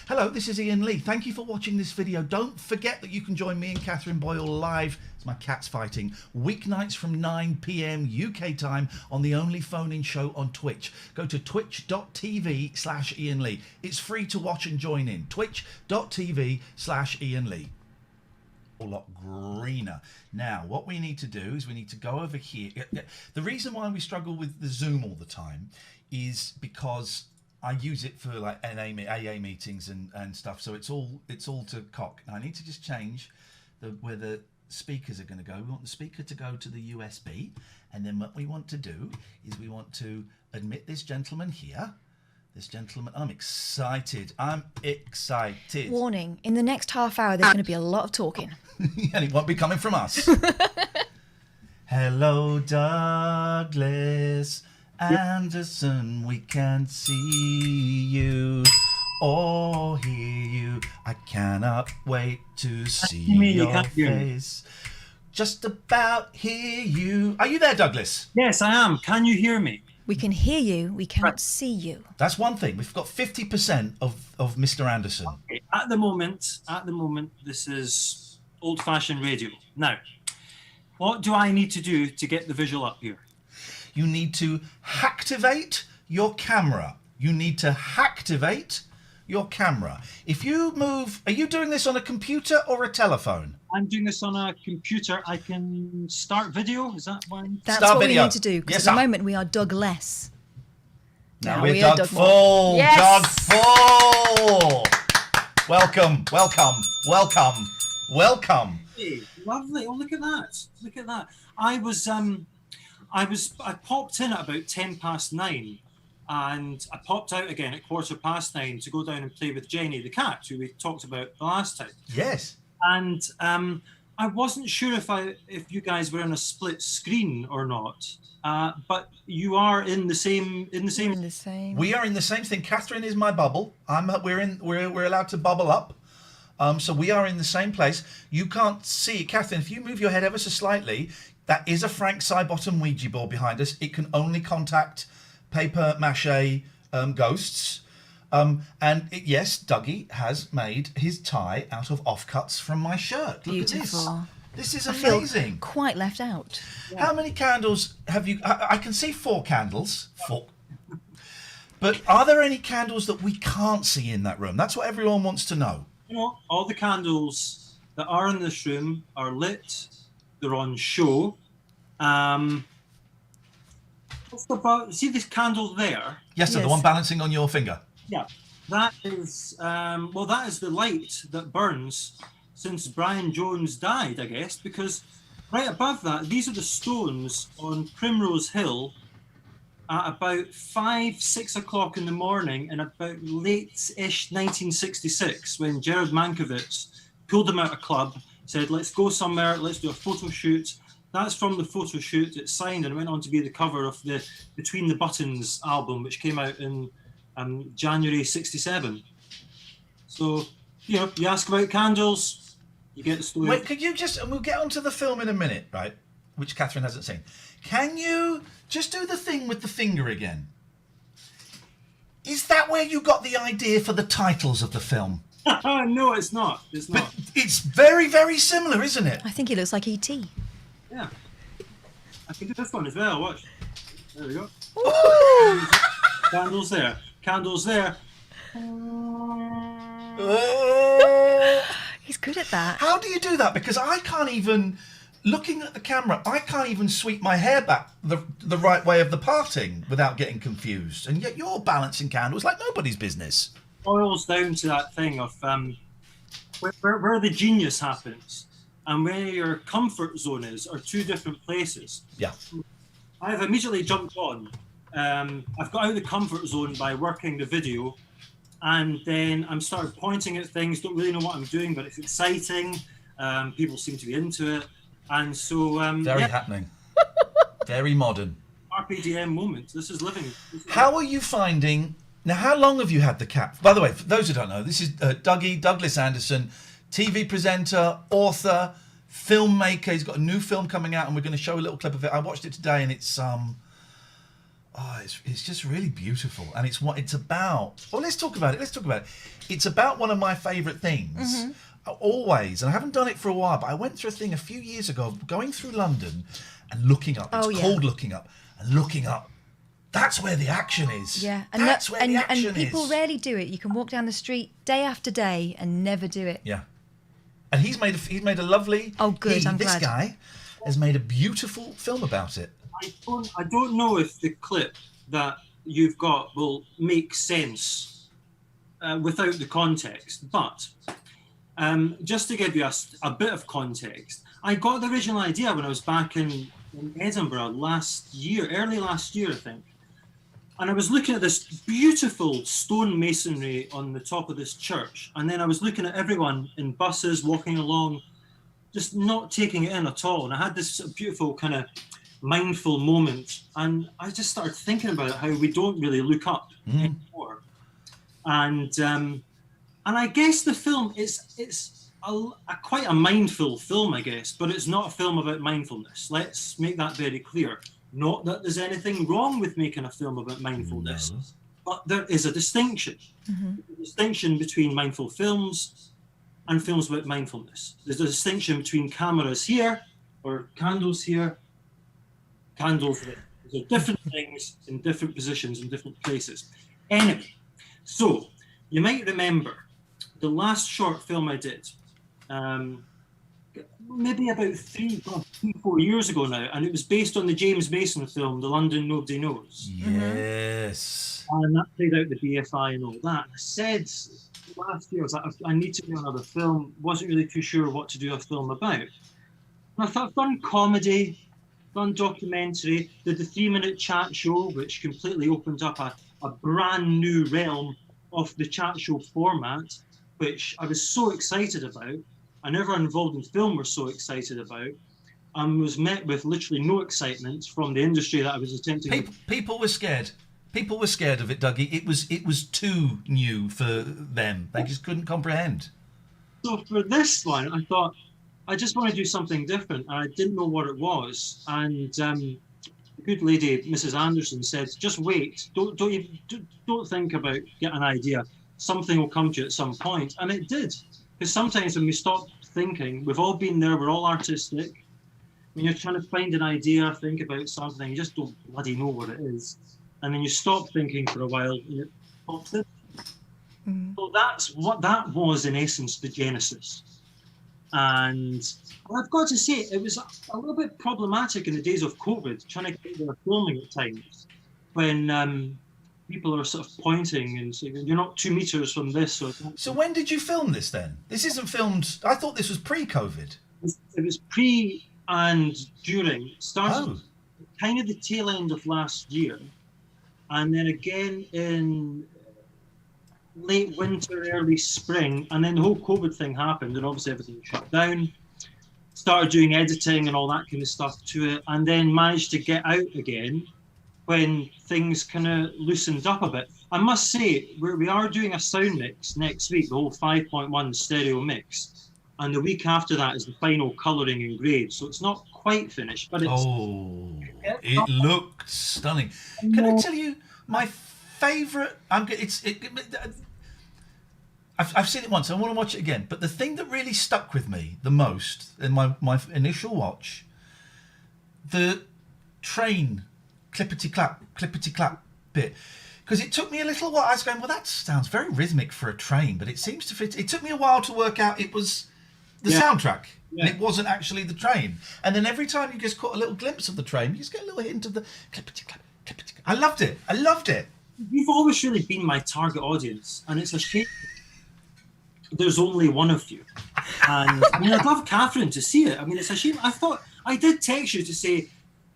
Hello, this is Iain Lee. Thank you for watching this video. Don't forget that you can join me and Katherine Boyle live, as my cat's fighting, weeknights from 9 p.m. UK time on the only phone-in show on Twitch. Go to twitch.tv/Iain Lee. It's free to watch and join in. twitch.tv/Iain Lee. A lot greener. Now, what we need to do is we need to go over here. The reason why we struggle with the Zoom all the time is because I use it for like AA meetings and stuff, so it's all to cock. Now I need to just change where the speakers are going to go. We want the speaker to go to the USB, and then what we want to do is we want to admit this gentleman here. This gentleman, I'm excited. Warning, in the next half hour there's going to be a lot of talking. And it won't be coming from us. Hello, Douglas Anderson, we can see you or hear you. I cannot wait to see your face. Just about hear you. Are you there, Douglas? Yes, I am. Can you hear me? We can hear you, we cannot see you. That's one thing. We've got 50% of Mr. Anderson. Okay. At the moment, this is old-fashioned radio. Now, what do I need to do to get the visual up here? You need to hacktivate your camera. You need to hacktivate your camera. If you move, are you doing this on a computer or a telephone? I'm doing this on a computer. I can start video. Is that one? That's Start what video. we need to do, because Yes, at the sir. moment we are Doug-less. Now we we're are Doug Doug more. Full. Yes! Doug Full. Welcome, welcome, welcome, welcome. Hey, lovely. Oh, look at that. Look at that. I popped in at about 9:10, and I popped out again at 9:15 to go down and play with Jenny the cat, who we talked about the last time. Yes. And I wasn't sure if you guys were on a split screen or not, but you are in the same. We are in the same thing. Katherine is my bubble. We're allowed to bubble up. So we are in the same place. You can't see, Katherine, if you move your head ever so slightly, that is a Frank Sidebottom Ouija board behind us. It can only contact paper mache ghosts. Yes, Dougie has made his tie out of offcuts from my shirt. Beautiful. Look at this. This is I feel amazing. quite left out. How many candles have you? I can see 4 candles. 4. But are there any candles that we can't see in that room? That's what everyone wants to know. You know, all the candles that are in this room are lit. They're on show. What's about? See this candle there? Yes, sir. The Yes. one balancing on your finger. Yeah, that is that is the light that burns since Brian Jones died, I guess, because right above that, these are the stones on Primrose Hill at about 5-6 o'clock in the morning in about late-ish 1966, when Gerard Mankiewicz pulled them out of club, said, let's go somewhere, let's do a photo shoot. That's from the photo shoot. It's signed and went on to be the cover of the Between the Buttons album, which came out in January 67. So, you know, you ask about candles, you get the story. Wait, could you just, and we'll get onto the film in a minute, right? Which Katherine hasn't seen. Can you just do the thing with the finger again? Is that where you got the idea for the titles of the film? No, it's not. It's not. But it's very, very similar, isn't it? I think he looks like E.T. Yeah. I can do this one as well. Watch. There we go. Candles there. Candles there. He's good at that. How do you do that? Because I can't even, looking at the camera, I can't even sweep my hair back the right way of the parting without getting confused. And yet you're balancing candles like nobody's business. Boils down to that thing of where the genius happens and where your comfort zone is are two different places. Yeah. I've immediately jumped on. I've got out of the comfort zone by working the video, and then I'm started pointing at things, don't really know what I'm doing, but it's exciting. People seem to be into it. And so... Very happening. Very modern. RPDM moment. This is living. How are you finding... Now, how long have you had the cat? By the way, for those who don't know, this is Dougie, Douglas Anderson, TV presenter, author, filmmaker. He's got a new film coming out, and we're going to show a little clip of it. I watched it today, and it's Oh, it's just really beautiful, and it's what it's about. Well, let's talk about it. It's about one of my favourite things. Always, and I haven't done it for a while, but I went through a thing a few years ago of going through London and looking up. It's called looking up, and looking up. That's where the action is. Yeah, That's where the action is. And people rarely do it. You can walk down the street day after day and never do it. Yeah, and he's made a lovely. Oh, good. I'm this glad. This guy has made a beautiful film about it. I don't know if the clip that you've got will make sense without the context, but just to give you a bit of context, I got the original idea when I was back in Edinburgh early last year, I think. And I was looking at this beautiful stone masonry on the top of this church. And then I was looking at everyone in buses walking along, just not taking it in at all. And I had this beautiful kind of mindful moment. And I just started thinking about how we don't really look up anymore. And I guess the film it's quite a mindful film, I guess, but it's not a film about mindfulness. Let's make that very clear. Not that there's anything wrong with making a film about mindfulness, but there is a distinction. A distinction between mindful films and films about mindfulness. There's a distinction between cameras here or candles here, candles there. These are different things in different positions in different places. Anyway, so you might remember the last short film I did, maybe about 3-4 years ago now, and it was based on the James Mason film, The London Nobody Knows. Yes. And that played out the BFI and all that. I said last year, I was like, I need to do another film. Wasn't really too sure what to do a film about. And I thought, I've done comedy, done documentary, did the 3-minute chat show, which completely opened up a brand new realm of the chat show format, which I was so excited about. And everyone involved in film were so excited about, and was met with literally no excitement from the industry that I was attempting. People were scared. People were scared of it, Dougie. It was too new for them. They just couldn't comprehend. So for this one, I thought I just want to do something different, and I didn't know what it was. And the good lady, Mrs. Anderson, said, "Just wait. Don't think about getting an idea. Something will come to you at some point," and it did. Because sometimes when we stop thinking, we've all been there, we're all artistic. When you're trying to find an idea, think about something, you just don't bloody know what it is. And then you stop thinking for a while and it pops in. So that's what that was, in essence, the genesis. And I've got to say, it was a little bit problematic in the days of COVID, trying to get there filming at times, when people are sort of pointing and saying, "You're not 2 meters from this." So when did you film this then? This isn't filmed. I thought this was pre-COVID. It was pre and during. It started kind of the tail end of last year, and then again in late winter, early spring, and then the whole COVID thing happened, and obviously everything shut down. Started doing editing and all that kind of stuff to it, and then managed to get out again when things kind of loosened up a bit. I must say, we are doing a sound mix next week, the whole 5.1 stereo mix. And the week after that is the final colouring and grade. So it's not quite finished, but it's... Oh, it looked stunning. Can I tell you my favourite... I've seen it once, I want to watch it again. But the thing that really stuck with me the most in my initial watch, the train... clippity clap bit, because it took me a little while. I was going, well, that sounds very rhythmic for a train, but it seems to fit. It took me a while to work out it was the soundtrack, and it wasn't actually the train. And then every time you just caught a little glimpse of the train, you just get a little hint of the clippity clap. I loved it. You've always really been my target audience, and it's a shame there's only one of you. And I mean, I'd love Katherine to see it. I mean, it's a shame. I thought I did text you to say,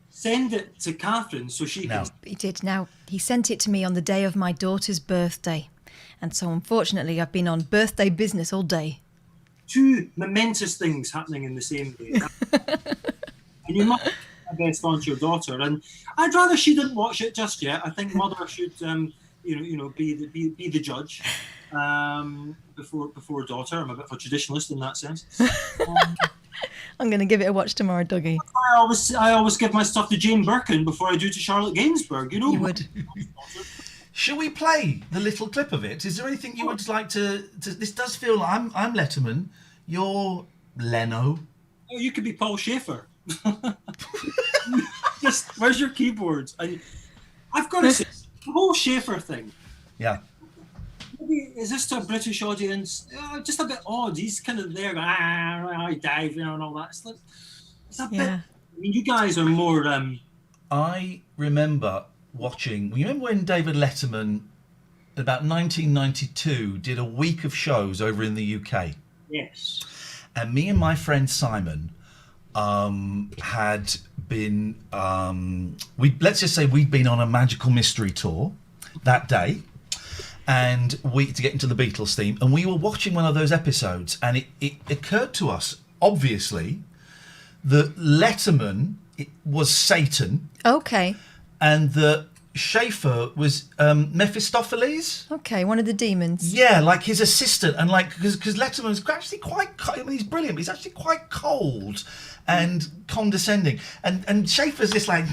send it to Katherine so she can... He did. Now, he sent it to me on the day of my daughter's birthday. And so, unfortunately, I've been on birthday business all day. 2 momentous things happening in the same day. And you must my best on to your daughter. And I'd rather she didn't watch it just yet. I think mother should, be the judge before daughter. I'm a bit of a traditionalist in that sense. I'm going to give it a watch tomorrow, Dougie. I always give my stuff to Jane Birkin before I do to Charlotte Gainsbourg. You know. You would. Shall we play the little clip of it? Is there anything you would like to this does feel like I'm Letterman, you're Leno. Oh, you could be Paul Schaefer. Just where's your keyboards? I've got to say, the whole Schaefer thing. Yeah. Maybe is this to a British audience? Just a bit odd. He's kind of there, I dive, and all that. It's a bit. I mean, you guys are more. I remember watching. You remember when David Letterman, about 1992, did a week of shows over in the UK? Yes. And me and my friend Simon had been. Let's just say we'd been on a magical mystery tour that day. And to get into the Beatles theme, and we were watching one of those episodes, and it occurred to us, obviously, that Letterman was Satan. Okay. And that Schaefer was Mephistopheles. Okay, one of the demons. Yeah, like his assistant, and like because Letterman's actually quite. I mean, he's brilliant, but he's actually quite cold and condescending, and Schaefer's this like.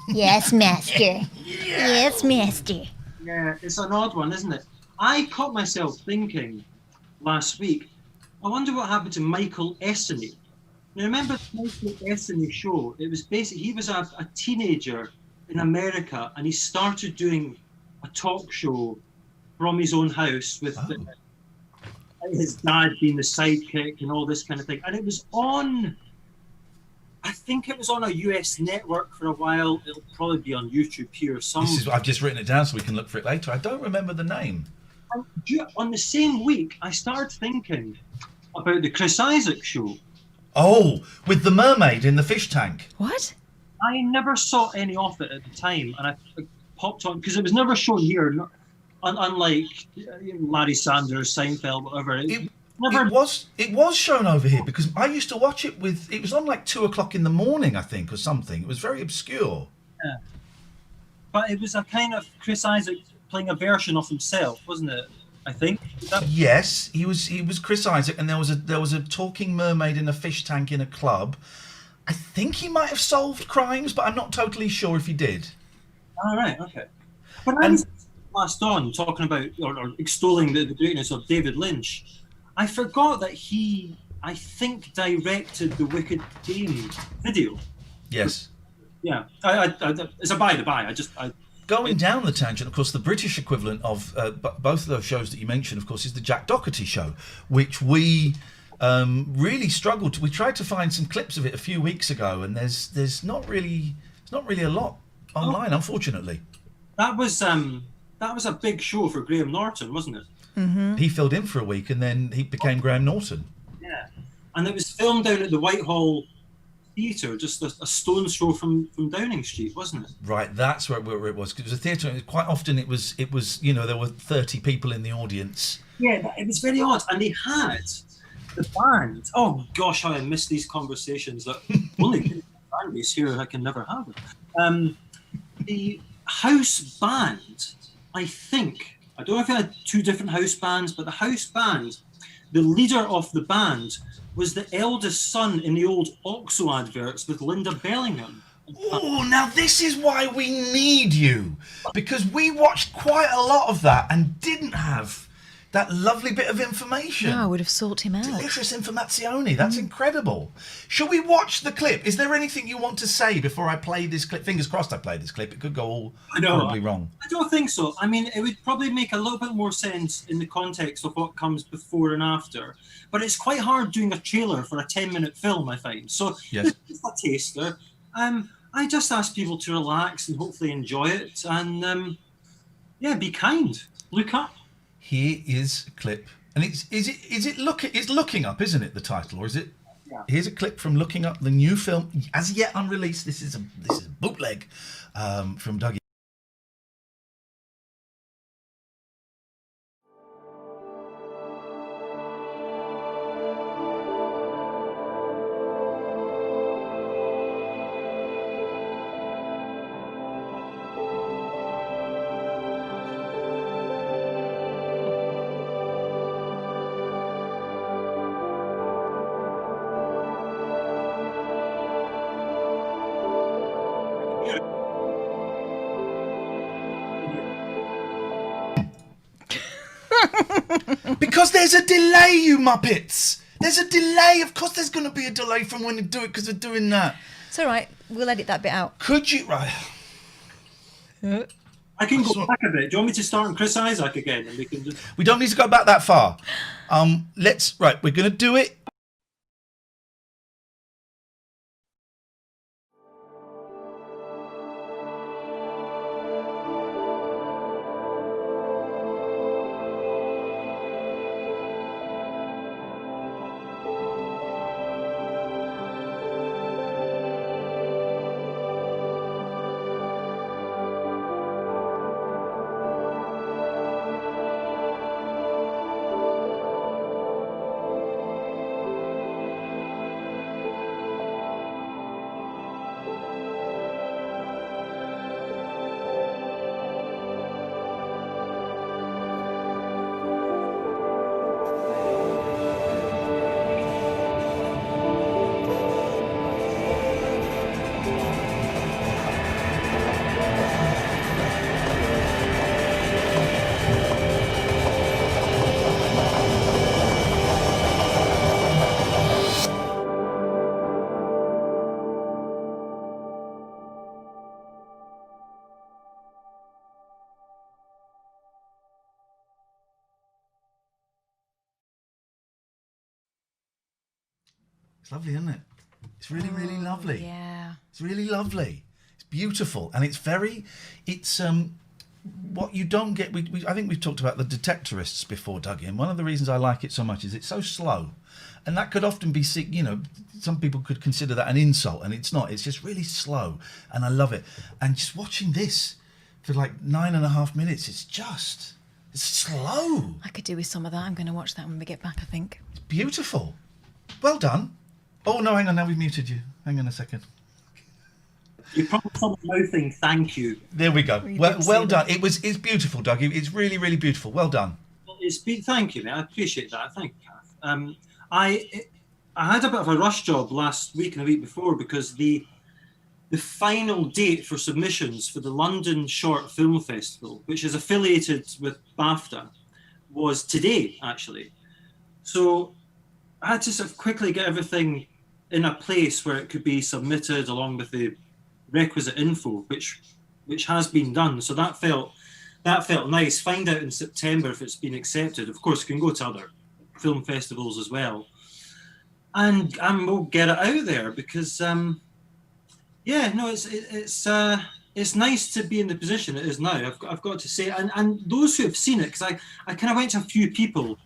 Yes, master. Yes, master. Yeah, it's an odd one, isn't it? I caught myself thinking last week, I wonder what happened to Michael Essany. Now, remember the Michael Essany show? It was basically, he was a teenager in America, and he started doing a talk show from his own house with his dad being the sidekick and all this kind of thing. And it was on, I think it was on a US network for a while. It'll probably be on YouTube here somewhere. I've just written it down so we can look for it later. I don't remember the name. And on the same week, I started thinking about the Chris Isaak show. Oh, with the mermaid in the fish tank. What? I never saw any of it at the time, and I popped on because it was never shown here. Unlike Larry Sanders, Seinfeld, whatever. It was shown over here because I used to watch it it was on like 2:00 in the morning, I think, or something. It was very obscure. Yeah. But it was a kind of Chris Isaak playing a version of himself, wasn't it? I think. Yes, he was Chris Isaak, and there was a talking mermaid in a fish tank in a club. I think he might have solved crimes, but I'm not totally sure if he did. All right, okay. But I was last on talking about or extolling the greatness of David Lynch. I forgot that he, I think, directed the Wicked Game video. Yes. Yeah. It's a by the by. Going down the tangent, of course, the British equivalent of both of those shows that you mentioned, of course, is the Jack Doherty show, which we really struggled. We tried to find some clips of it a few weeks ago, and there's not really a lot online, unfortunately. That was a big show for Graham Norton, wasn't it? Mm-hmm. He filled in for a week, and then he became Graham Norton. Yeah, and it was filmed down at the Whitehall Theatre, just a stone's throw from Downing Street, wasn't it? Right, that's where it was. 'Cause it was a theatre. And quite often it was there were 30 people in the audience. Yeah, it was very odd, and they had the band. Oh gosh, how I miss these conversations that only families here I can never have it. The house band, I think. I don't know if it had two different house bands, but the house band, the leader of the band was the eldest son in the old OXO adverts with Linda Bellingham. Oh, now this is why we need you, because we watched quite a lot of that and didn't have that lovely bit of information. No, I would have sought him out. Delicious informazione. That's incredible. Shall we watch the clip? Is there anything you want to say before I play this clip? Fingers crossed I play this clip. It could go all horribly wrong. I don't think so. I mean, it would probably make a little bit more sense in the context of what comes before and after. But it's quite hard doing a trailer for a 10-minute film, I find. So yes. This is a taster. I just ask people to relax and hopefully enjoy it. And be kind. Look up. Here is a clip, and it's Looking Up, isn't it? The title, or is it? Yeah. Here's a clip from Looking Up, the new film, as yet unreleased. This is a bootleg from Dougie. Because there's a delay, you muppets. There's a delay. Of course, there's going to be a delay from when you do it because we're doing that. It's all right. We'll edit that bit out. Could you? Right. I can go back a bit. Do you want me to start on Chris Isaac again? And we can just... We don't need to go back that far. We're going to do it. It's lovely, isn't it? It's really, really lovely. Yeah. It's really lovely. It's beautiful, and it's what you don't get. I think we've talked about the detectorists before, Dougie, and one of the reasons I like it so much is it's so slow, and that could often be, some people could consider that an insult, and it's not. It's just really slow, and I love it. And just watching this for like 9.5 minutes, it's slow. I could do with some of that. I'm going to watch that when we get back, I think. It's beautiful. Well done. Oh, no, hang on. Now we've muted you. Hang on a second. You probably saw the mouthing thank you. There we go. Well done. It's beautiful, Dougie. It's really, really beautiful. Well done. Thank you, mate. I appreciate that. Thank you, Kath. I had a bit of a rush job last week and the week before because the final date for submissions for the London Short Film Festival, which is affiliated with BAFTA, was today, actually. So I had to sort of quickly get everything in a place where it could be submitted along with the requisite info, which has been done. So that felt nice. Find out in September if it's been accepted. Of course, you can go to other film festivals as well, and we'll get it out there because it's nice to be in the position it is now. I've got to say, and those who have seen it, because I kind of went to a few people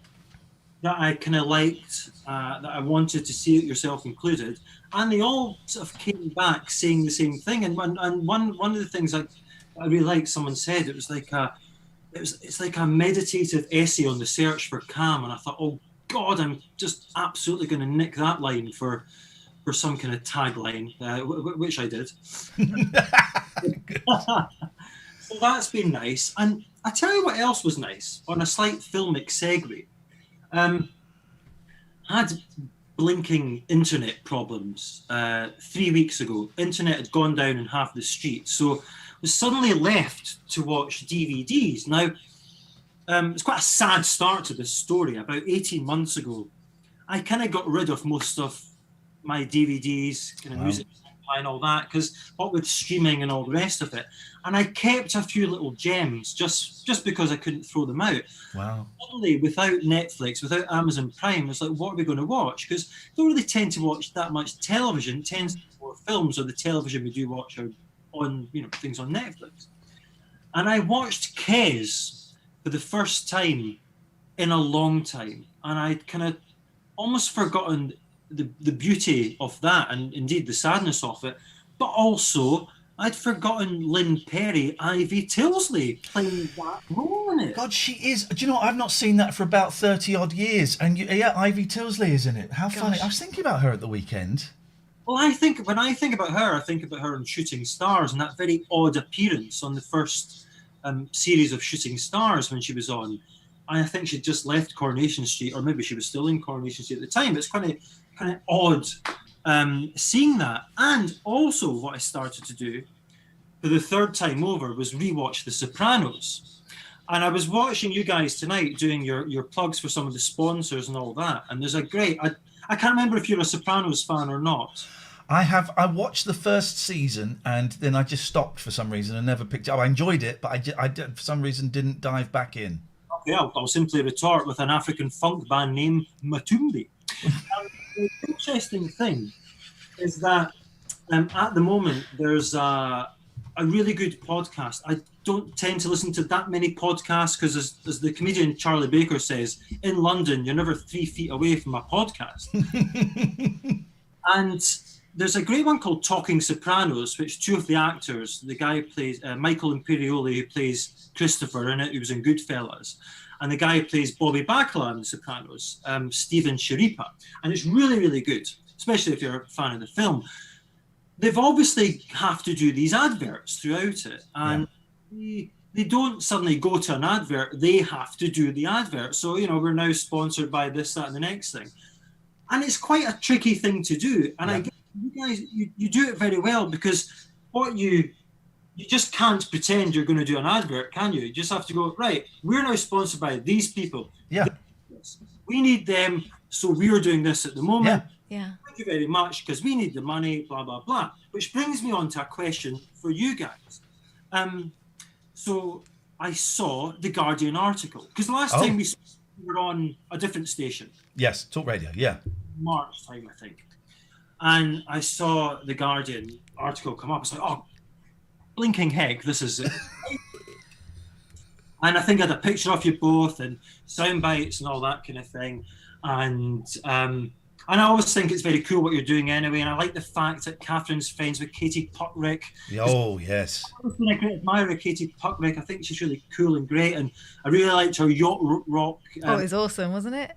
that I kind of liked, that I wanted to see it, yourself included, and they all sort of came back saying the same thing. And one of the things I really liked, someone said it was like it's like a meditative essay on the search for calm, and I thought, oh God, I'm just absolutely going to nick that line for some kind of tagline, which I did. So that's been nice. And I tell you what else was nice on a slight filmic segue. Had blinking internet problems 3 weeks ago. Internet had gone down in half the street, so was suddenly left to watch DVDs. Now, it's quite a sad start to this story. About 18 months ago, I kind of got rid of most of my DVDs, kind of music and all that, because what with streaming and all the rest of it, and I kept a few little gems just because I couldn't throw them out. Wow. Suddenly, without Netflix, without Amazon Prime, it's like, what are we going to watch? Because we don't really tend to watch that much television. It tends to be more films, or the television we do watch are on, things on Netflix. And I watched Kes for the first time in a long time, and I'd kind of almost forgotten the beauty of that, and indeed the sadness of it, but also I'd forgotten Lynn Perry, Ivy Tilsley, playing that role in it. God, she is. Do you know what? I've not seen that for about 30 odd years, and Ivy Tilsley is in it. How funny! I was thinking about her at the weekend. Well, when I think about her, I think about her in Shooting Stars and that very odd appearance on the first series of Shooting Stars when she was on. I think she'd just left Coronation Street, or maybe she was still in Coronation Street at the time. It's kind of odd seeing that. And also what I started to do for the third time over was rewatch The Sopranos. And I was watching you guys tonight doing your plugs for some of the sponsors and all that. And there's a great, I can't remember if you're a Sopranos fan or not. I watched the first season and then I just stopped for some reason and never picked it up. I enjoyed it, but I for some reason didn't dive back in. Okay, I'll simply retort with an African funk band named Matumbi. The interesting thing is that at the moment there's a really good podcast. I don't tend to listen to that many podcasts because, as the comedian Charlie Baker says, in London you're never 3 feet away from a podcast. And there's a great one called Talking Sopranos, which two of the actors, the guy who plays Michael Imperioli, who plays Christopher in it, who was in Goodfellas, and the guy who plays Bobby Bacala in The Sopranos, Stephen Sharipa. And it's really, really good, especially if you're a fan of the film. They've obviously have to do these adverts throughout it. And they don't suddenly go to an advert, they have to do the advert. So, we're now sponsored by this, that, and the next thing. And it's quite a tricky thing to do. And I guess you guys, you do it very well, because what you just can't pretend you're going to do an advert, can you? You just have to go, right, we're now sponsored by these people. Yeah. We need them, so we're doing this at the moment. Yeah. Thank you very much, because we need the money, blah, blah, blah. Which brings me on to a question for you guys. So I saw the Guardian article, because the last time we were on a different station. Yes, Talk Radio, yeah. March time, I think. And I saw the Guardian article come up. It's like, oh, blinking heck, this is it. And I think I had a picture of you both and sound bites and all that kind of thing. And I always think it's very cool what you're doing anyway. And I like the fact that Catherine's friends with Katie Puckrick. Oh, yes. I've been a great admirer of Katie Puckrick. I think she's really cool and great. And I really liked her yacht rock. It was awesome, wasn't it?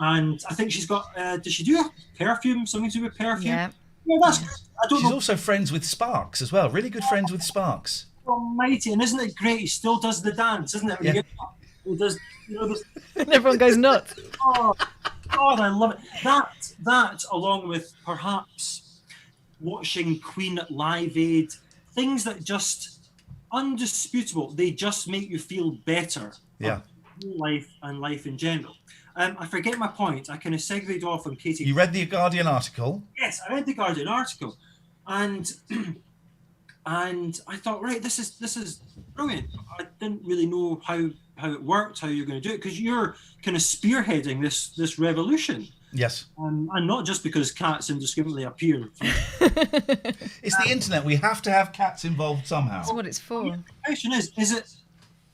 And I think she's got, does she do a perfume, something to do with perfume? Yeah. Yeah, that's good. I don't She's know. also friends with Sparks as well. Really good friends with Sparks. Almighty, and isn't it great? He still does the dance, isn't it? When you get up, he does, this, And everyone goes nuts. oh, God, I love it. That, along with perhaps watching Queen at Live Aid, things that just undisputable, they just make you feel better. Yeah. Life and life in general. I forget my point. I kind of segued off on Katie. You read the Guardian article? Yes, I read the Guardian article, and I thought, right, this is brilliant. I didn't really know how it worked, how you're going to do it, because you're kind of spearheading this revolution. Yes. And not just because cats indiscriminately appear. It's the internet. We have to have cats involved somehow. That's what it's for. The question is it,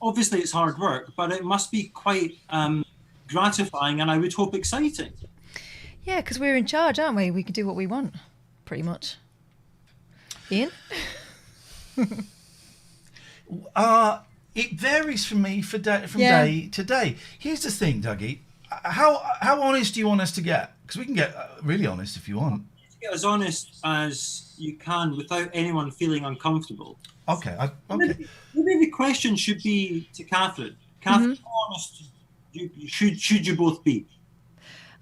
obviously it's hard work, but it must be quite gratifying, and I would hope exciting. Yeah, because we're in charge, aren't we? We can do what we want, pretty much. Iain? It varies from me from day to day. Here's the thing, Dougie. How honest do you want us to get? Because we can get really honest if you want. Get as honest as you can without anyone feeling uncomfortable. Okay. Maybe the question should be to Katherine. Katherine, how honest should you both be?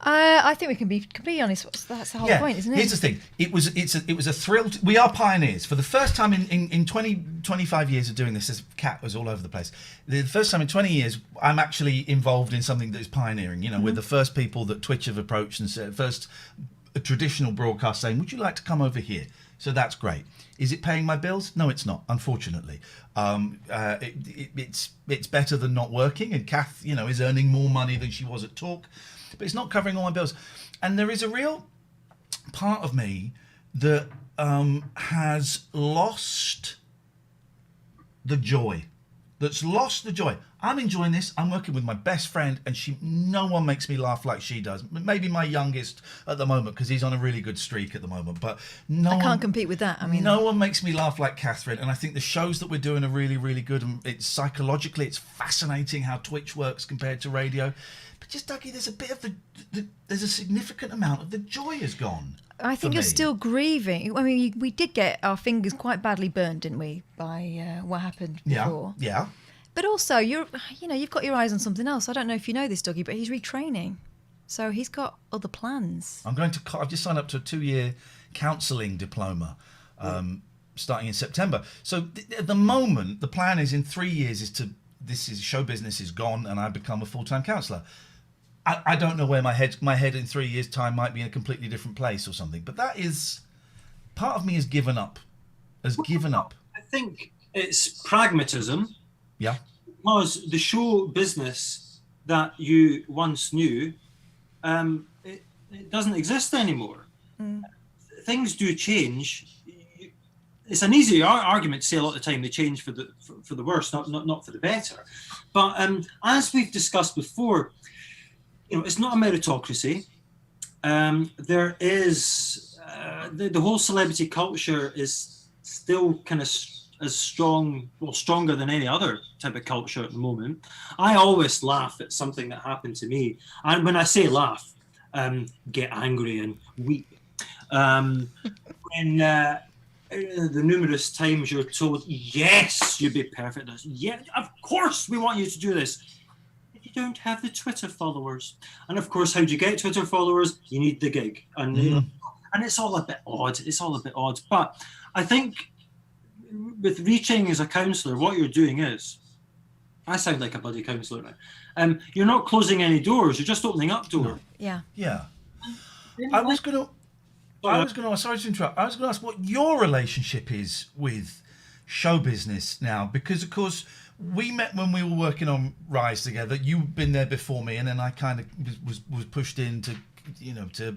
I think we can be completely honest. That's the whole point, isn't it? Here's the thing. It was a thrill. We are pioneers. For the first time in 25 years of doing this, this cat was all over the place. The first time in 20 years, I'm actually involved in something that is pioneering. We're the first people that Twitch have approached and said, first a traditional broadcast saying, would you like to come over here? So that's great. Is it paying my bills? No, it's not, unfortunately. It's better than not working, and Kath, is earning more money than she was at Talk, but it's not covering all my bills. And there is a real part of me that has lost the joy. I'm enjoying this. I'm working with my best friend, and no one makes me laugh like she does. Maybe my youngest at the moment, because he's on a really good streak at the moment. But I can't compete with that. No one makes me laugh like Katherine, and I think the shows that we're doing are really, really good. And it's psychologically, it's fascinating how Twitch works compared to radio. But just Dougie, there's a bit of there's a significant amount of the joy has gone. I think you're still grieving. We did get our fingers quite badly burned, didn't we, by what happened before? Yeah. But also, you've got your eyes on something else. I don't know if you know this, Dougie, but he's retraining, so he's got other plans. I've just signed up to a 2-year counselling diploma, starting in September. So at the moment, the plan is in 3 years is to this is show business is gone, and I become a full-time counsellor. I don't know where my head in 3 years' time might be in a completely different place or something. But that is part of me has given up. I think it's pragmatism. Yeah. Because the show business that you once knew, it doesn't exist anymore. Things do change. It's an easy argument to say a lot of the time they change for the worse, not for the better. But as we've discussed before, it's not a meritocracy. There is the whole celebrity culture is still kind of as stronger than any other type of culture at the moment. I always laugh at something that happened to me, and when I say laugh, get angry and weep. When the numerous times you're told, yes, you'd be perfect. Yeah, of course we want you to do this. But you don't have the Twitter followers. And of course, how do you get Twitter followers? You need the gig. And, and it's all a bit odd. But I think with reaching as a counsellor, what you're doing is, I sound like a bloody counsellor now. You're not closing any doors. You're just opening up doors. Yeah. I was going to, sorry to interrupt. I was going to ask what your relationship is with show business now, because of course we met when we were working on Rise together. You've been there before me, and then I kind of was pushed in to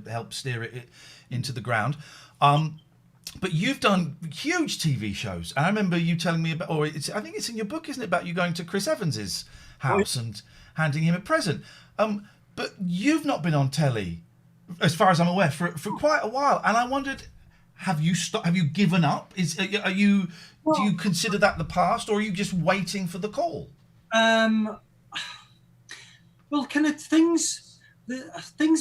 help steer it into the ground. But you've done huge TV shows. I remember you telling me about, I think it's in your book, isn't it, about you going to Chris Evans's house and handing him a present. But you've not been on telly, as far as I'm aware, for quite a while. And I wondered, have you given up? Do you consider that the past, or are you just waiting for the call? Well, kind of things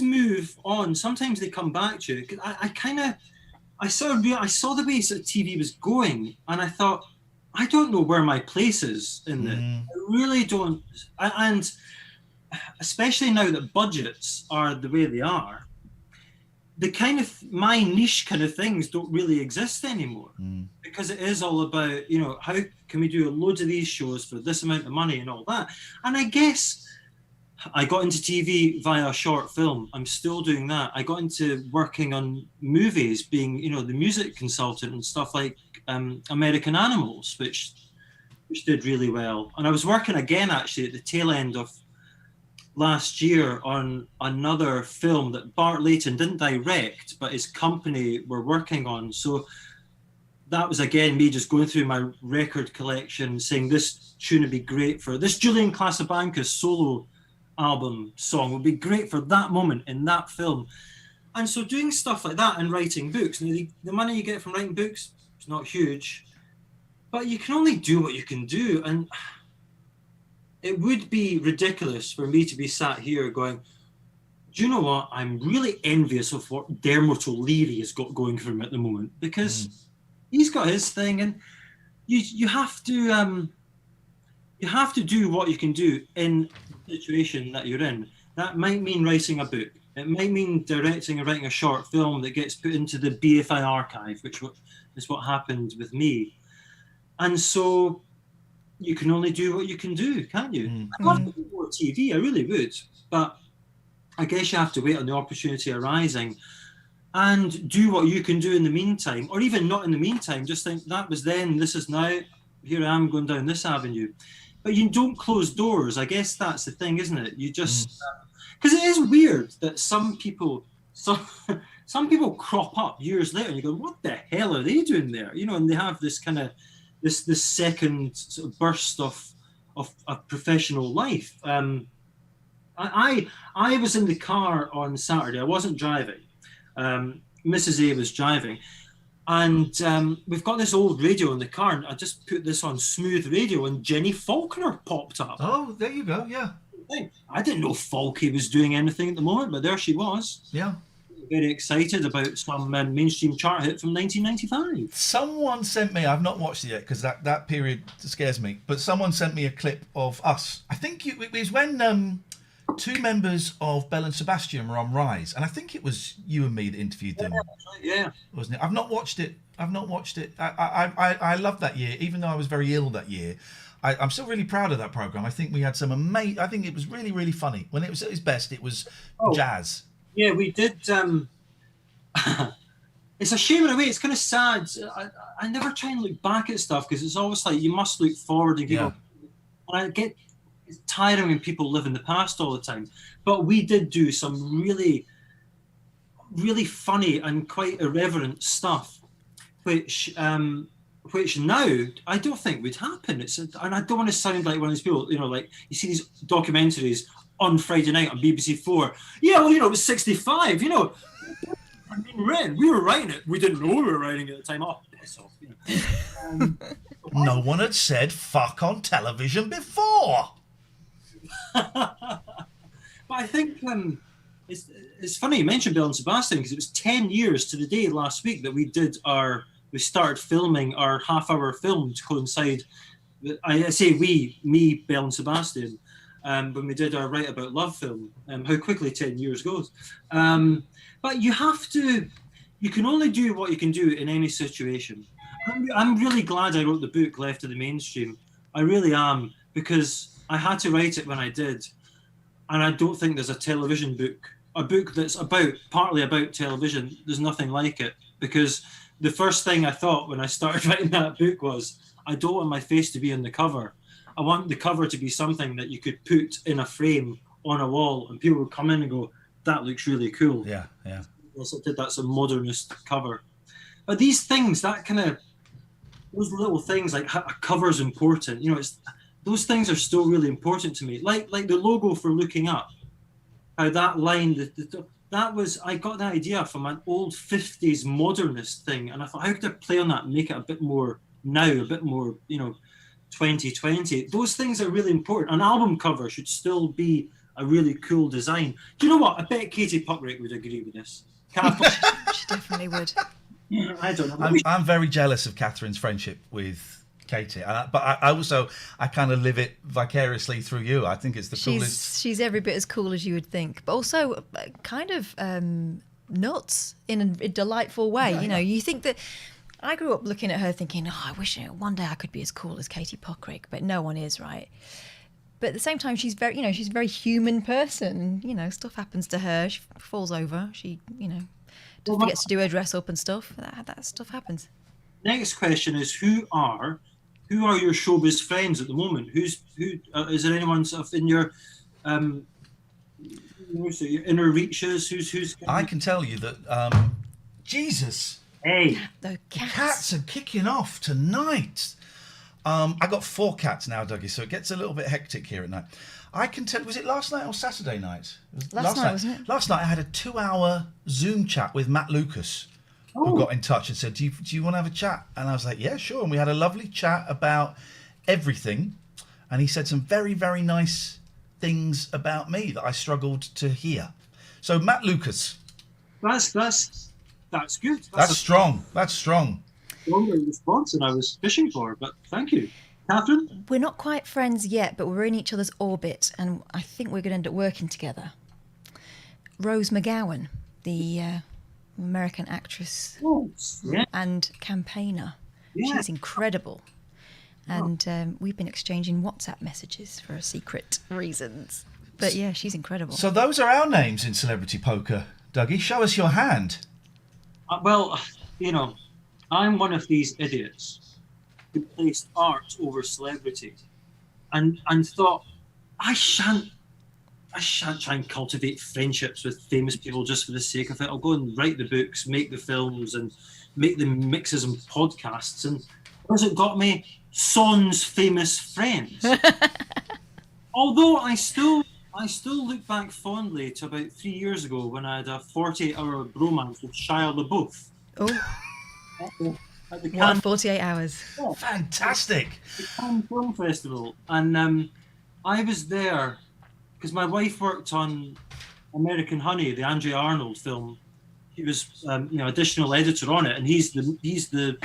move on. Sometimes they come back to you. I saw the way sort of TV was going, and I thought, I don't know where my place is in this. I really don't. And especially now that budgets are the way they are, the kind of my niche kind of things don't really exist anymore, because it is all about, how can we do loads of these shows for this amount of money and all that. And I guess I got into TV via a short film. I'm still doing that. I got into working on movies, being, the music consultant and stuff like American Animals, which did really well. And I was working again, actually, at the tail end of last year on another film that Bart Layton didn't direct, but his company were working on. So that was, again, me just going through my record collection, saying this tune would be great for this Julian Casablancas solo album song would be great for that moment in that film. And so doing stuff like that and writing books, now the money you get from writing books is not huge, but you can only do what you can do. And it would be ridiculous for me to be sat here going, do you know what, I'm really envious of what Dermot O'Leary has got going for him at the moment, because he's got his thing, and you have to do what you can do in the situation that you're in. That might mean writing a book. It might mean directing and writing a short film that gets put into the BFI archive, which is what happened with me. And so you can only do what you can do, can't you? I'd love to do more TV, I really would. But I guess you have to wait on the opportunity arising and do what you can do in the meantime, or even not in the meantime, just think that was then, this is now, here I am going down this avenue. But you don't close doors. I guess that's the thing, isn't it? You just, because it is weird that some people crop up years later and you go, what the hell are they doing there? And they have this kind of, this second sort of burst of professional life. I was in the car on Saturday. I wasn't driving. Mrs. A was driving. And we've got this old radio in the car, and I just put this on smooth radio, and Jenny Faulkner popped up. Oh, there you go, yeah. I didn't know Falky was doing anything at the moment, but there she was. Yeah. Very excited about some mainstream chart hit from 1995. Someone sent me, I've not watched it yet because that period scares me, but someone sent me a clip of us. I think it was when two members of Belle and Sebastian were on Rise, and I think it was you and me that interviewed them. Yeah, wasn't it? I've not watched it. I loved that year, even though I was very ill that year. I'm still really proud of that program. I think we had some amazing. I think it was really, really funny. When it was at its best, it was jazz. Yeah, we did. It's a shame in a way. It's kind of sad. I never try and look back at stuff because it's always like you must look forward and and I get tiring when people live in the past all the time. But we did do some really, really funny and quite irreverent stuff, which now I don't think would happen. And I don't want to sound like one of these people, like you see these documentaries on Friday night on BBC Four. Yeah, well, it was 65, I mean, we were writing it. We didn't know we were writing it at the time. Oh, piss off. No one had said fuck on television before. But I think it's funny you mentioned Belle and Sebastian because it was 10 years to the day last week that we started filming our half-hour film to coincide. I say me, Belle and Sebastian, when we did our Write About Love film. How quickly 10 years goes. But you can only do what you can do in any situation. I'm really glad I wrote the book Left of the Mainstream. I really am, because I had to write it when I did. And I don't think there's a book that's partly about television. There's nothing like it. Because the first thing I thought when I started writing that book was, I don't want my face to be on the cover. I want the cover to be something that you could put in a frame on a wall and people would come in and go, that looks really cool. Yeah. Also did that some modernist cover. But these things, those little things like a cover's important. Those things are still really important to me. Like the logo for Looking Up. How that line, I got that idea from an old 50s modernist thing. And I thought, how could I play on that and make it a bit more now, a bit more, 2020. Those things are really important. An album cover should still be a really cool design. Do you know what? I bet Katie Puckrick would agree with this. She definitely would. I don't know. I'm very jealous of Catherine's friendship with Katie, but I kind of live it vicariously through you. I think it's the coolest. She's every bit as cool as you would think, but also kind of nuts in a delightful way. Yeah. You think that. I grew up looking at her thinking, I wish one day I could be as cool as Katie Puckrick, but no one is, right? But at the same time, she's she's a very human person. Stuff happens to her. She falls over. She, forgets to do her dress up and stuff. That stuff happens. Next question is, who are your showbiz friends at the moment? Is there anyone sort of in your your inner reaches? Who's? I can tell you that. Jesus. Hey, the cats are kicking off tonight. I got 4 cats now, Dougie, so it gets a little bit hectic here at night. I can tell. Was it last night or Saturday night? Last night, wasn't it? Last night I had a 2-hour Zoom chat with Matt Lucas, who got in touch and said, "Do you want to have a chat?" And I was like, "Yeah, sure." And we had a lovely chat about everything, and he said some very, very nice things about me that I struggled to hear. So Matt Lucas, that's good. That's strong. That's strong. Longer response than I was fishing for, but thank you. Katherine? We're not quite friends yet, but we're in each other's orbit, and I think we're going to end up working together. Rose McGowan, the American actress and campaigner. Yeah. She's incredible. And we've been exchanging WhatsApp messages for secret reasons. But yeah, she's incredible. So those are our names in celebrity poker. Dougie, show us your hand. Well, I'm one of these idiots who placed art over celebrity and thought, I shan't try and cultivate friendships with famous people just for the sake of it. I'll go and write the books, make the films, and make the mixes and podcasts. And where's it got me? Son's famous friends. Although I still look back fondly to about 3 years ago when I had a 48-hour bromance with Shia Labeouf. Oh. At the Cannes 48 hours. Oh, fantastic. The Cannes Film Festival. And I was there because my wife worked on American Honey, the Andrea Arnold film. He was additional editor on it, and he's the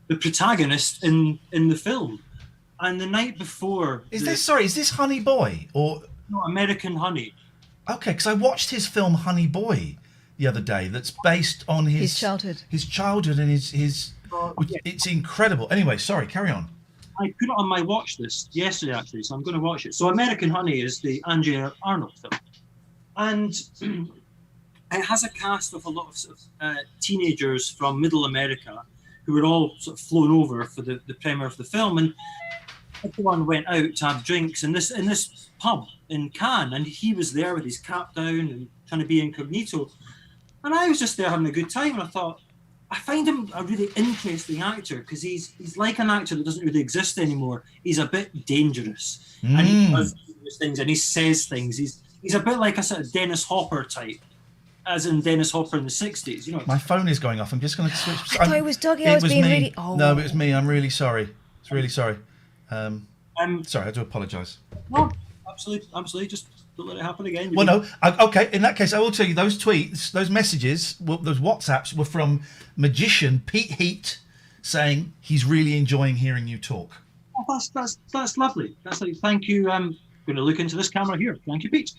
protagonist in the film. And the night before, is this Honey Boy or no, American Honey? Okay, because I watched his film Honey Boy the other day. That's based on his childhood. His childhood and his. It's incredible. Anyway, sorry, carry on. I put it on my watch list yesterday, actually, so I'm going to watch it. So American Honey is the Andrea Arnold film. And it has a cast of a lot of, teenagers from Middle America who were all sort of flown over for the premiere of the film. And everyone went out to have drinks in this pub in Cannes, and he was there with his cap down and trying to be incognito. And I was just there having a good time, and I thought, I find him a really interesting actor because he's like an actor that doesn't really exist anymore. He's a bit dangerous, and he does things and he says things. He's a bit like a sort of Dennis Hopper type, as in Dennis Hopper in the 60s. You know. My phone is going off. I'm just going to switch. I thought it was Dougie. I was being me. really. Oh. No, it was me. I'm really sorry. It's really sorry. Sorry, I do apologise. No, absolutely. Just don't let it happen again. Well, no. Okay, in that case, I will tell you those tweets, those messages, those WhatsApps were from magician Pete Heat saying he's really enjoying hearing you talk. Oh, that's lovely. That's like, thank you. I'm going to look into this camera here. Thank you, Pete.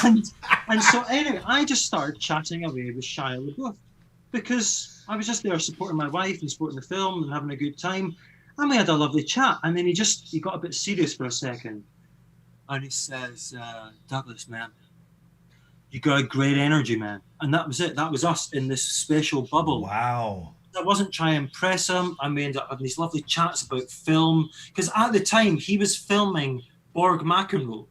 And so anyway, I just started chatting away with Shia LaBeouf because I was just there supporting my wife and supporting the film and having a good time. And we had a lovely chat. And then he got a bit serious for a second. And he says, Douglas, man, you got a great energy, man. And that was it. That was us in this special bubble. Wow. I wasn't trying to impress him. I ended up having these lovely chats about film. Because at the time, he was filming Borg McEnroe,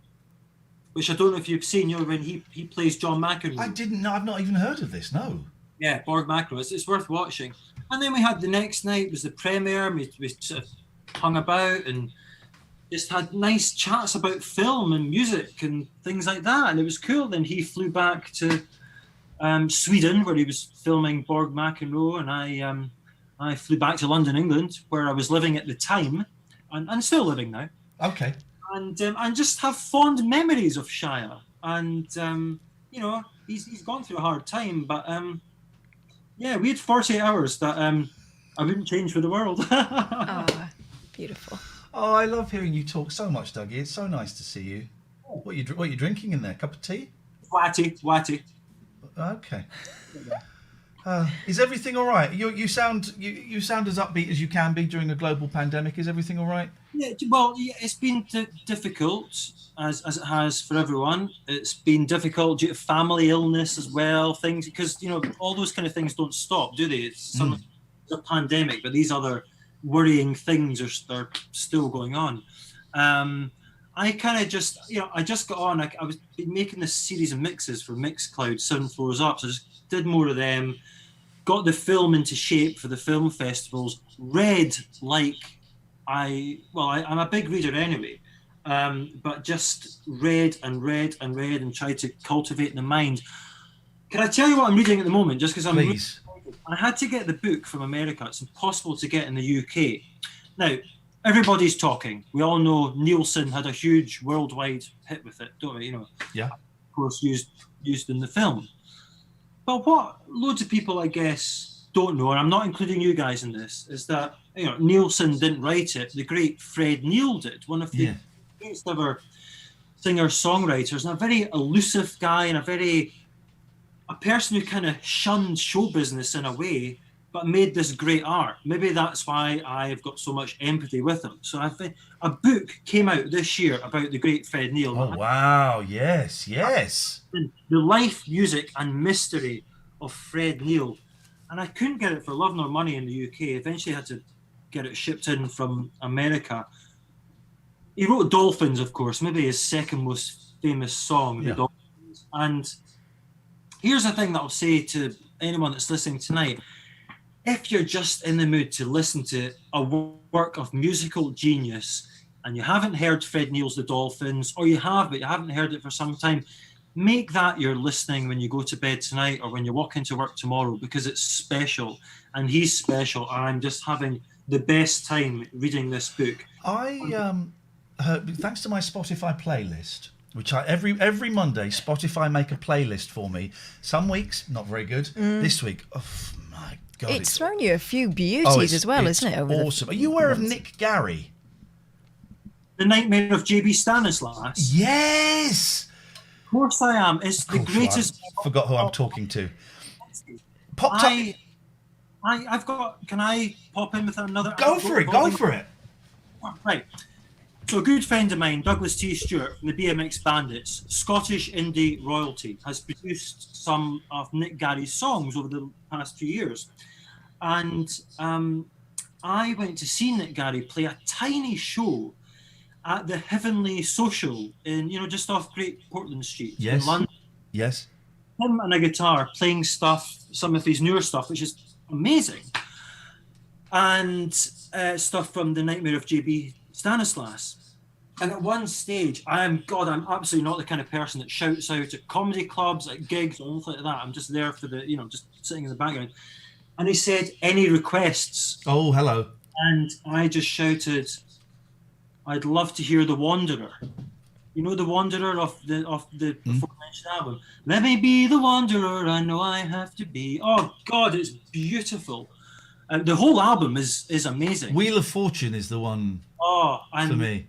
which I don't know if you've seen, when he plays John McEnroe. I didn't know. I've not even heard of this, no. Yeah, Borg McEnroe. It's worth watching. And then we had the next night was the premiere. We sort of hung about and just had nice chats about film and music and things like that. And it was cool. Then he flew back to Sweden, where he was filming Borg McEnroe, and I flew back to London, England, where I was living at the time, and still living now. Okay. And just have fond memories of Shia. And he's gone through a hard time, but yeah, we had 48 hours that I wouldn't change for the world. Oh, beautiful. Oh, I love hearing you talk so much, Dougie. It's so nice to see you. What are you drinking in there? Cup of tea? Watty. Okay. Is everything all right? You sound as upbeat as you can be during a global pandemic. Is everything all right? Yeah, well, it's been difficult as it has for everyone. It's been difficult due to family illness as well. Things because all those kind of things don't stop, do they? It's a pandemic, but these other worrying things are still going on. I kind of just, I just got on. I was making this series of mixes for Mixcloud, 7 Floors Up. So I just did more of them. Got the film into shape for the film festivals. Read like I'm a big reader anyway, but just read and tried to cultivate the mind. Can I tell you what I'm reading at the moment? Just because Please. I had to get the book from America. It's impossible to get in the UK. Now, everybody's talking. We all know Nielsen had a huge worldwide hit with it, don't we? Yeah. Of course, used in the film. But what loads of people, I guess, don't know, and I'm not including you guys in this, is that Nielsen didn't write it. The great Fred Neil did, one of the greatest ever singer-songwriters, and a very elusive guy, and a person who kind of shunned show business in a way, but made this great art. Maybe that's why I've got so much empathy with him. So I think a book came out this year about the great Fred Neil. Oh, wow. Yes. The life, music, and mystery of Fred Neil. And I couldn't get it for love nor money in the UK. Eventually had to get it shipped in from America. He wrote Dolphins, of course, maybe his second most famous song, The Dolphins. And here's the thing that I'll say to anyone that's listening tonight. If you're just in the mood to listen to a work of musical genius and you haven't heard Fred Neil's The Dolphins, or you have, but you haven't heard it for some time, make that your listening when you go to bed tonight or when you walk into work tomorrow, because it's special and he's special. And I'm just having the best time reading this book. I heard, thanks to my Spotify playlist, which every Monday Spotify make a playlist for me. Some weeks not very good. This week, oh my God, it's thrown you a few beauties as well, isn't it? Awesome. Are you aware of Nick Gary? The Nightmare of J.B. Stanislas. Yes. Of course I am. It's the greatest. I forgot who I'm talking to. Popped up. I've got. Can I pop in with another? Go for it. Right. So a good friend of mine, Douglas T. Stewart from the BMX Bandits, Scottish indie royalty, has produced some of Nick Gary's songs over the past few years. And I went to see Nick Gary play a tiny show at the Heavenly Social in, just off Great Portland Street in London. Yes. Him and a guitar playing some of his newer stuff, which is amazing. And stuff from The Nightmare of J.B. Stanislas. And at one stage, I'm absolutely not the kind of person that shouts out at comedy clubs, at gigs, or anything like that. I'm just there for the, just sitting in the background. And he said, "Any requests?" Oh, hello. And I just shouted, "I'd love to hear The Wanderer." You know The Wanderer of the aforementioned album? "Let me be the wanderer, I know I have to be." Oh, God, it's beautiful. The whole album is amazing. Wheel of Fortune is the one for me.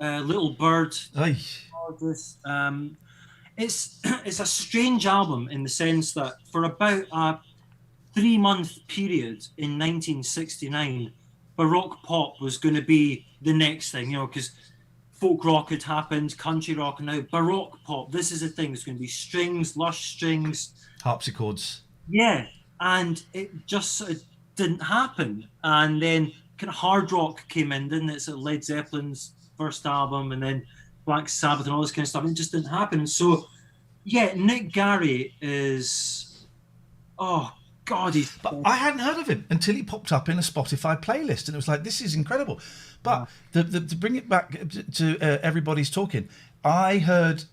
Little Bird. Aye. It's a strange album in the sense that for about a 3-month period in 1969, Baroque pop was going to be the next thing, because folk rock had happened, country rock, and now Baroque pop. This is the thing. It's going to be strings, lush strings, harpsichords. Yeah, and it just sort of didn't happen. And then kind of hard rock came in, didn't it? It's Led Zeppelin's first album, and then Black Sabbath and all this kind of stuff. It just didn't happen. So, yeah, Nick Gary is, oh God, But I hadn't heard of him until he popped up in a Spotify playlist, and it was like, this is incredible. But to bring it back to Everybody's Talking, I heard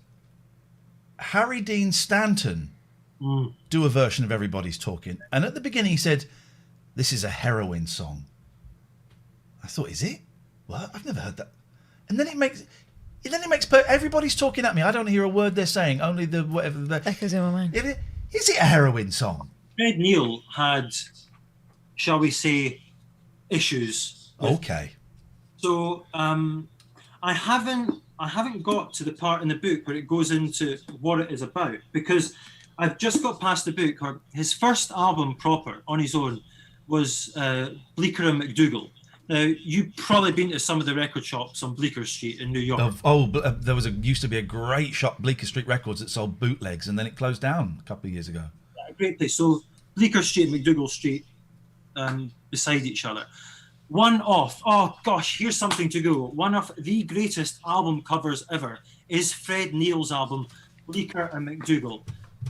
Harry Dean Stanton do a version of Everybody's Talking, and at the beginning he said, "This is a heroin song." I thought, is it? What? I've never heard that. And then it makes everybody's talking at me. I don't hear a word they're saying. Only the whatever. Echoes in my mind. Is it a heroin song? Fred Neil had, shall we say, issues. Okay. So I haven't got to the part in the book where it goes into what it is about, because I've just got past the book. Or his first album proper on his own was Bleecker and McDougall. Now, you've probably been to some of the record shops on Bleecker Street in New York. There used to be a great shop, Bleecker Street Records, that sold bootlegs, and then it closed down a couple of years ago. Yeah, great place. So Bleecker Street and McDougall Street beside each other. Here's something to go. One of the greatest album covers ever is Fred Neil's album, Bleecker and McDougall.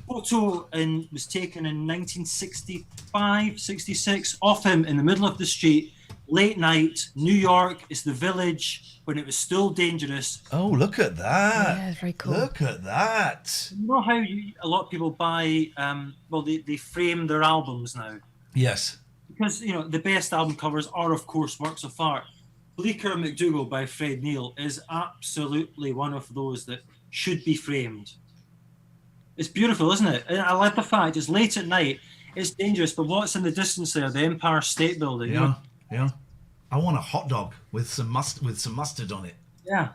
Photo was taken in 1965, 66, of him in the middle of the street, late night, New York. It's the Village when it was still dangerous. Oh, look at that. Yeah, very cool. Look at that. You know how a lot of people buy, they frame their albums now? Yes. Because, the best album covers are, of course, works of art. Bleecker and McDougall by Fred Neil is absolutely one of those that should be framed. It's beautiful, isn't it? And I like the fact it's late at night, it's dangerous, but what's in the distance there? The Empire State Building. Yeah, yeah. I want a hot dog with some mustard on it. Yeah.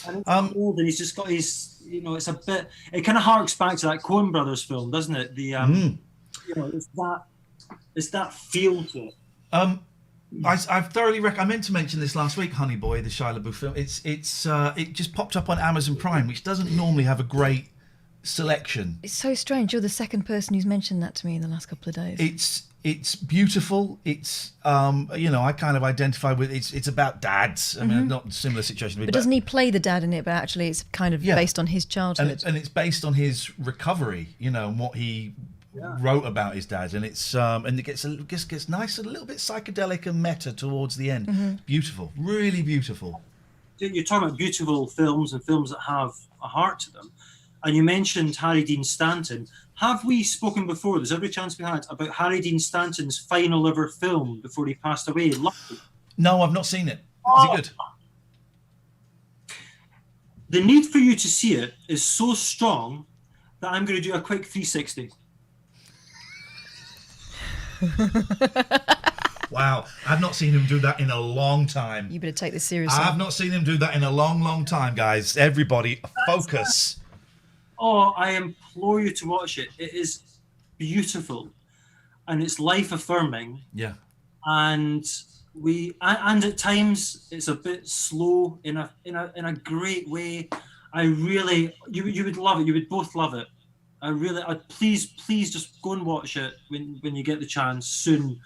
And it's old, and he's just got his, it's a bit. It kind of harks back to that Coen Brothers film, doesn't it? The it's that feel to it. I've thoroughly I meant to mention this last week, Honey Boy, the Shia Labeouf film. It just popped up on Amazon Prime, which doesn't normally have a great selection. It's so strange. You're the second person who's mentioned that to me in the last couple of days. It's beautiful. It's I kind of identify with it's about dads. I mean, not a similar situation to me. But doesn't he play the dad in it? But actually, it's kind of based on his childhood. And it's based on his recovery. And what he wrote about his dad. And it's and it gets nice and a little bit psychedelic and meta towards the end. Beautiful, really beautiful. You're talking about beautiful films and films that have a heart to them. And you mentioned Harry Dean Stanton. Have we spoken before? There's every chance we had about Harry Dean Stanton's final ever film before he passed away. Lucky. No, I've not seen it. Is it good? The need for you to see it is so strong that I'm going to do a quick 360. Wow, I've not seen him do that in a long time. You better take this seriously. I've not seen him do that in a long, long time, guys. Everybody, focus. Oh, I implore you to watch it. It is beautiful. and it's life affirming. Yeah. And and at times it's a bit slow in a great way. You would love it. You would both love it. Please just go and watch it when you get the chance soon.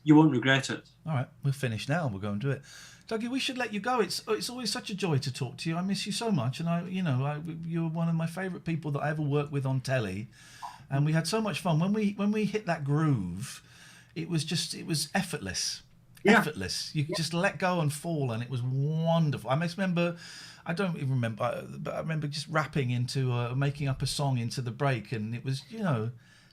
You won't regret it. All right, we'll finish now and we'll go and do it. Dougie, we should let you go. It's always such a joy to talk to you. I miss you so much, and you're one of my favourite people that I ever worked with on telly, and we had so much fun when we hit that groove. It was effortless. Yeah. Effortless. You could just let go and fall, and it was wonderful. I don't even remember, but I remember just rapping into making up a song into the break, and it was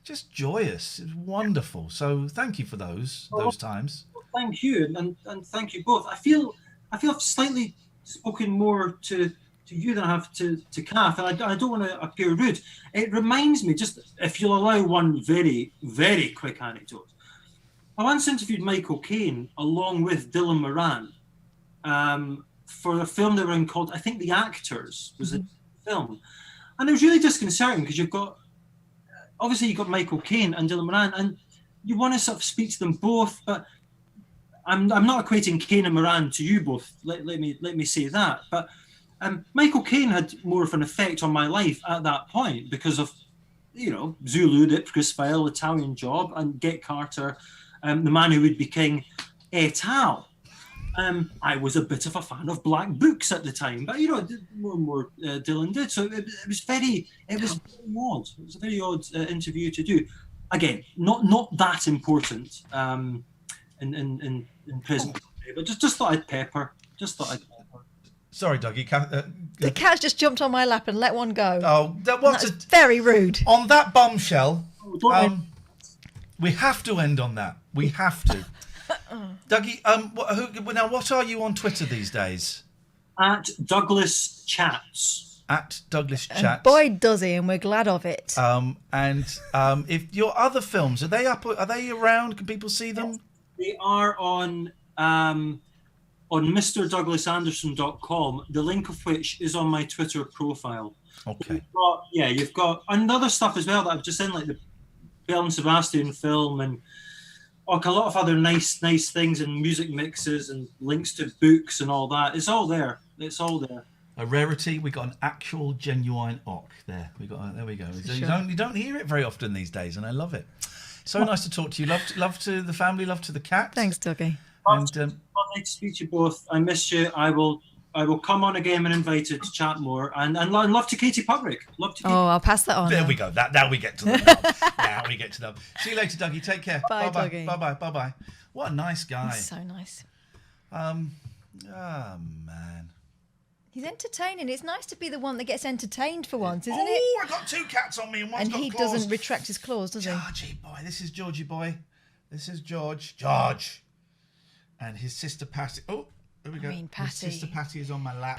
just joyous. It was wonderful. So thank you for those times. Thank you, and thank you both. I feel I've slightly spoken more to you than I have to Kath, and I don't want to appear rude. It reminds me, just if you'll allow one very, very quick anecdote. I once interviewed Michael Caine along with Dylan Moran for a film they were in called, I think, The Actors was the film, and it was really disconcerting because you've got Michael Caine and Dylan Moran, and you want to sort of speak to them both, but I'm not equating Caine and Moran to you both. Let me say that. But Michael Caine had more of an effect on my life at that point because of Zulu, the Ipcris File, Italian Job, and Get Carter, The Man Who Would Be King, et al. I was a bit of a fan of Black Books at the time, but more and more Dylan did. So it was very odd. It was a very odd interview to do. Again, not that important in present day, but just thought I'd pepper. Sorry, Dougie. The cat's just jumped on my lap and let one go. Oh, that's very rude. On that bombshell, we have to end on that. We have to. Dougie, now what are you on Twitter these days? At Douglas Chats. At Douglas Chats. Boy, does he, and we're glad of it. If your other films, are they up? Are they around? Can people see them? They are on MrDouglasanderson.com, the link of which is on my Twitter profile. Okay. You've got another stuff as well that I've just seen, like the Belle and Sebastian film, and a lot of other nice things, and music mixes and links to books and all that. It's all there. A rarity. We got an actual genuine Ock there. There we go. Sure. You don't hear it very often these days, and I love it. So nice to talk to you. Love to the family. Love to the cat. Thanks, Dougie. Lovely to speak to you both. I miss you. I will come on again when invited to chat more, and love to Katie Pubrick. I'll pass that on. There we go. Now we get to them. Now we get to them. See you later, Dougie. Take care. Bye, Dougie. Bye. What a nice guy. He's so nice. Man. He's entertaining. It's nice to be the one that gets entertained for once, isn't it? Oh, I got two cats on me and one's got claws. And he doesn't retract his claws, does he? Georgie boy. This is Georgie boy. This is George. And his sister Patty. Oh, there we go. Patty. His sister Patty is on my lap.